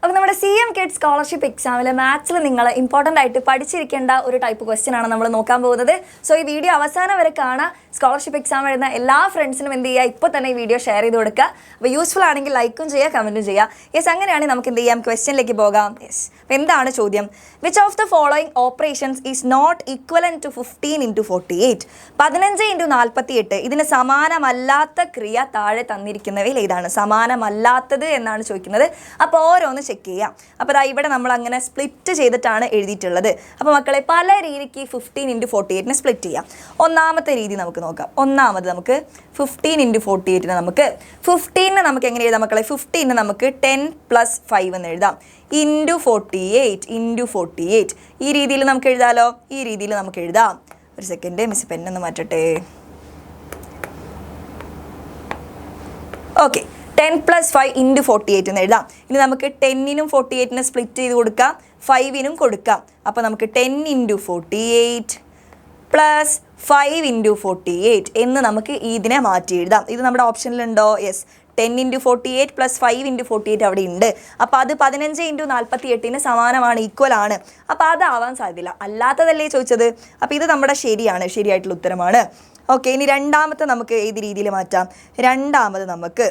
അപ്പോൾ നമ്മുടെ CM KIT scholarship എക്സാമിൽ മാത്സിൽ നിങ്ങൾ ഇമ്പോർട്ടൻ്റ് ആയിട്ട് പഠിച്ചിരിക്കേണ്ട ഒരു ടൈപ്പ് ക്വസ്റ്റ്യൻ ആണ് നമ്മൾ നോക്കാൻ പോകുന്നത്. സോ ഈ വീഡിയോ അവസാനം വരെ കാണാം. സ്കോളർഷിപ്പ് എക്സാം എഴുതുന്ന എല്ലാ ഫ്രണ്ട്സിനും എന്ത് ചെയ്യുക, ഇപ്പോൾ തന്നെ ഈ വീഡിയോ ഷെയർ ചെയ്ത് കൊടുക്കുക. അപ്പോൾ യൂസ്ഫുൾ ആണെങ്കിൽ ലൈക്കും ചെയ്യുക, കമൻറ്റും ചെയ്യുക. യെസ്, അങ്ങനെയാണെങ്കിൽ നമുക്ക് എന്ത് ചെയ്യാം, ക്വസ്റ്റ്യനിലേക്ക് പോകാം. യെസ്, അപ്പോൾ എന്താണ് ചോദ്യം? Which of the following operations is not equivalent to 15 × 48? 15 × 48 ഇതിന് സമാനമല്ലാത്ത ക്രിയ താഴെ തന്നിരിക്കുന്നവയിൽ ഏതാണ്? സമാനമല്ലാത്തത് എന്നാണ് ചോദിക്കുന്നത്. അപ്പോൾ ഓരോന്ന് ചെക്ക് ചെയ്യാം. അപ്പോൾ അതാ ഇവിടെ നമ്മൾ അങ്ങനെ സ്പ്ലിറ്റ് ചെയ്തിട്ടാണ് എഴുതിയിട്ടുള്ളത്. അപ്പോൾ മക്കളെ പല രീതിക്ക് 15 × 48 സ്പ്ലിറ്റ് ചെയ്യാം. ഒന്നാമത്തെ രീതി നമുക്ക് നോക്കാം. ഒന്നാമത് നമുക്ക് 15 × 48 നമുക്ക് 15 നമുക്ക് എങ്ങനെ എഴുതാം മക്കളെ? 15 നമുക്ക് 10 + 5 എന്ന് എഴുതാം. × 48 ഈ രീതിയിൽ നമുക്ക് എഴുതാമല്ലോ. ഈ രീതിയിൽ നമുക്ക് എഴുതാം. ഒരു സെക്കൻഡ്, മിസ് പെന്നൊന്ന് മാറ്റട്ടെ. ഓക്കെ, 10 + 5 × 48 എന്ന് എഴുതാം. ഇനി നമുക്ക് 10നും 48നും സ്പ്ലിറ്റ് ചെയ്ത് കൊടുക്കാം, 5നും കൊടുക്കാം. അപ്പോൾ നമുക്ക് 10 × 48 + 5 × 48 എന്ന് നമുക്ക് ഇതിനെ മാറ്റി എഴുതാം. ഇത് നമ്മുടെ ഓപ്ഷനിലുണ്ടോ? യെസ്, 10 × 48 + 5 × 48 അവിടെ ഉണ്ട്. അപ്പോൾ അത് 15 × 48 സമാനമാണ്, ഈക്വൽ ആണ്. അപ്പോൾ അതാവാൻ സാധ്യതയില്ല, അല്ലാത്തതല്ലേ ചോദിച്ചത്. അപ്പോൾ ഇത് നമ്മുടെ ശരിയായിട്ടുള്ള ഉത്തരമാണ്. ഓക്കെ, ഇനി രണ്ടാമത്തെ നമുക്ക് ഏത് രീതിയിൽ മാറ്റാം? രണ്ടാമത് നമുക്ക്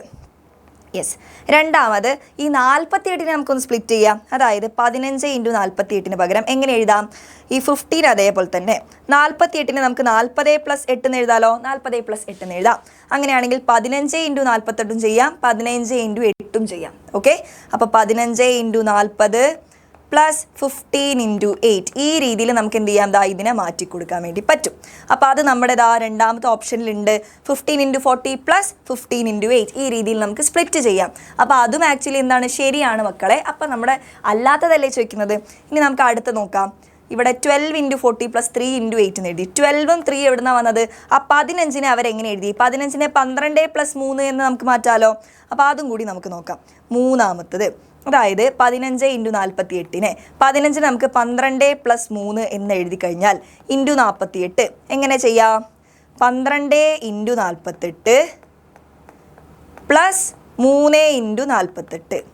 രണ്ടാമത് ഈ 48നെ നമുക്കൊന്ന് സ്പ്ലിറ്റ് ചെയ്യാം. അതായത് 15 × 48 പകരം എങ്ങനെ എഴുതാം? ഈ 15 അതേപോലെ തന്നെ 48നെ നമുക്ക് 40 + 8 എന്ന് എഴുതാമല്ലോ. 40 + 8 എന്ന് എഴുതാം. അങ്ങനെയാണെങ്കിൽ 15 × 48 ചെയ്യാം, 15 × 8 ചെയ്യാം. ഓക്കെ, അപ്പോൾ 15 × 40 + 15 × 8 ഈ രീതിയിൽ നമുക്ക് എന്ത് ചെയ്യാം? ഇതിനെ മാറ്റി കൊടുക്കാൻ വേണ്ടി പറ്റും. അപ്പോൾ അത് നമ്മുടെ രണ്ടാമത്തെ ഓപ്ഷനിലുണ്ട്. 15 × 40 + 15 × 8 ഈ രീതിയിൽ നമുക്ക് സ്പ്ലിറ്റ് ചെയ്യാം. അപ്പോൾ അതും ആക്ച്വലി എന്താണ്, ശരിയാണ് മക്കളെ. അപ്പോൾ നമ്മുടെ അല്ലാത്തതല്ലേ ചോദിക്കുന്നത്. ഇനി നമുക്ക് അടുത്ത് നോക്കാം. ഇവിടെ 12 × 40 + 3 × 8 എന്ന് എഴുതി. 12ഉം 3 എവിടെ നിന്നാണ് വന്നത്? ആ 15നെ അവരെങ്ങനെ എഴുതി? 15നെ 12 + 3 എന്ന് നമുക്ക് മാറ്റാമല്ലോ. അപ്പോൾ അതും കൂടി നമുക്ക് നോക്കാം. മൂന്നാമത്തത്, അതായത് 15 × 48നെ 15 നമുക്ക് 12 + 3 എന്ന് എഴുതി കഴിഞ്ഞാൽ × 48 എങ്ങനെ ചെയ്യാം? 12 × 48 + 3 × 48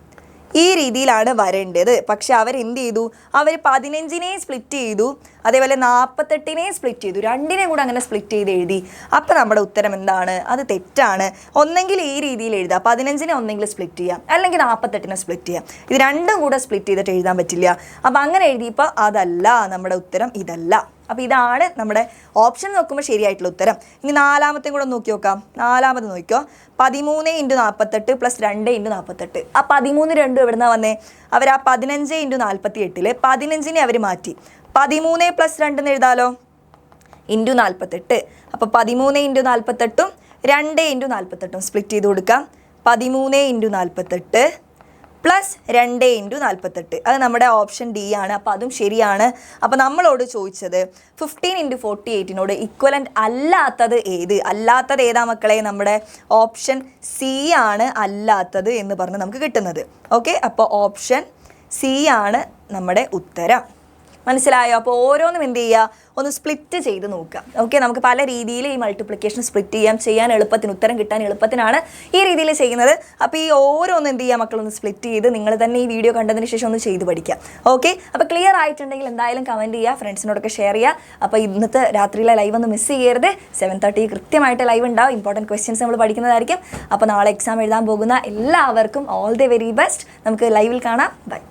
ഈ രീതിയിലാണ് വരേണ്ടത്. പക്ഷെ അവരെന്ത് ചെയ്തു? അവർ 15നെ സ്പ്ലിറ്റ് ചെയ്തു, അതേപോലെ 48നെ സ്പ്ലിറ്റ് ചെയ്തു. രണ്ടിനെയും കൂടെ അങ്ങനെ സ്പ്ലിറ്റ് ചെയ്ത് എഴുതി. അപ്പോൾ നമ്മുടെ ഉത്തരം എന്താണ്? അത് തെറ്റാണ്. ഒന്നെങ്കിൽ ഈ രീതിയിൽ എഴുതാം, 15നെ ഒന്നെങ്കിൽ സ്പ്ലിറ്റ് ചെയ്യാം, അല്ലെങ്കിൽ 48നെ സ്പ്ലിറ്റ് ചെയ്യാം. ഇത് രണ്ടും കൂടെ സ്പ്ലിറ്റ് ചെയ്തിട്ട് എഴുതാൻ പറ്റില്ല. അപ്പോൾ അങ്ങനെ എഴുതിയപ്പോൾ അതല്ല നമ്മുടെ ഉത്തരം, ഇതല്ല. അപ്പോൾ ഇതാണ് നമ്മുടെ ഓപ്ഷൻ നോക്കുമ്പോൾ ശരിയായിട്ടുള്ള ഉത്തരം. ഇനി നാലാമത്തെയും കൂടെ നോക്കി നോക്കാം. നാലാമത് നോക്കിയോ, 13 × 48 + 2 × 48. ആ 13 2 എവിടെ നിന്നാണ് വന്നേ? അവർ ആ 15 × 48 15നെ അവർ മാറ്റി 13 + 2 എന്ന് എഴുതാമല്ലോ, × 48. അപ്പോൾ 13 × 48ഉം 2 × 48ഉം സ്പ്ലിറ്റ് ചെയ്ത് കൊടുക്കാം. 13 × 48 + 2 × 48 അത് നമ്മുടെ ഓപ്ഷൻ ഡി ആണ്. അപ്പോൾ അതും ശരിയാണ്. അപ്പോൾ നമ്മളോട് ചോദിച്ചത് 15 × 48നോട് ഈക്വലൻ്റ് അല്ലാത്തത് ഏത്? അല്ലാത്തത് ഏതാ മക്കളെ? നമ്മുടെ ഓപ്ഷൻ സി ആണ് അല്ലാത്തത് എന്ന് പറഞ്ഞ് നമുക്ക് കിട്ടുന്നത്. ഓക്കെ, അപ്പോൾ ഓപ്ഷൻ സി ആണ് നമ്മുടെ ഉത്തരം. മനസ്സിലായോ? അപ്പോൾ ഓരോന്നും എന്ത് ചെയ്യുക, ഒന്ന് സ്പ്ലിറ്റ് ചെയ്ത് നോക്കുക. ഓക്കെ, നമുക്ക് പല രീതിയിൽ ഈ മൾട്ടിപ്ലിക്കേഷൻ സ്പ്ലിറ്റ് ചെയ്യാൻ എളുപ്പത്തിന്, ഉത്തരം കിട്ടാൻ എളുപ്പത്തിനാണ് ഈ രീതിയിൽ ചെയ്യുന്നത്. അപ്പോൾ ഈ ഓരോന്നും എന്ത് ചെയ്യുക മക്കളൊന്ന് സ്പ്ലിറ്റ് ചെയ്ത് നിങ്ങൾ തന്നെ ഈ വീഡിയോ കണ്ടതിന് ശേഷം ഒന്ന് ചെയ്ത് പഠിക്കുക. ഓക്കെ, അപ്പോൾ ക്ലിയർ ആയിട്ടുണ്ടെങ്കിൽ എന്തായാലും കമൻറ്റ് ചെയ്യുക, ഫ്രണ്ട്സിനോടൊക്കെ ഷെയർ ചെയ്യുക. അപ്പോൾ ഇന്നത്തെ രാത്രിയിലെ ലൈവ് ഒന്ന് മിസ് ചെയ്യരുത്. 7:30 കൃത്യമായിട്ട് ലൈവ് ഉണ്ടാവും. ഇമ്പോർട്ടൻറ്റ് ക്വസ്റ്റ്യൻസ് നമ്മൾ പഠിക്കുന്നതായിരിക്കും. അപ്പോൾ നാളെ എക്സാം എഴുതാൻ പോകുന്ന എല്ലാവർക്കും ഓൾ ദി വെരി ബെസ്റ്റ്. നമുക്ക് ലൈവിൽ കാണാം. ബൈ.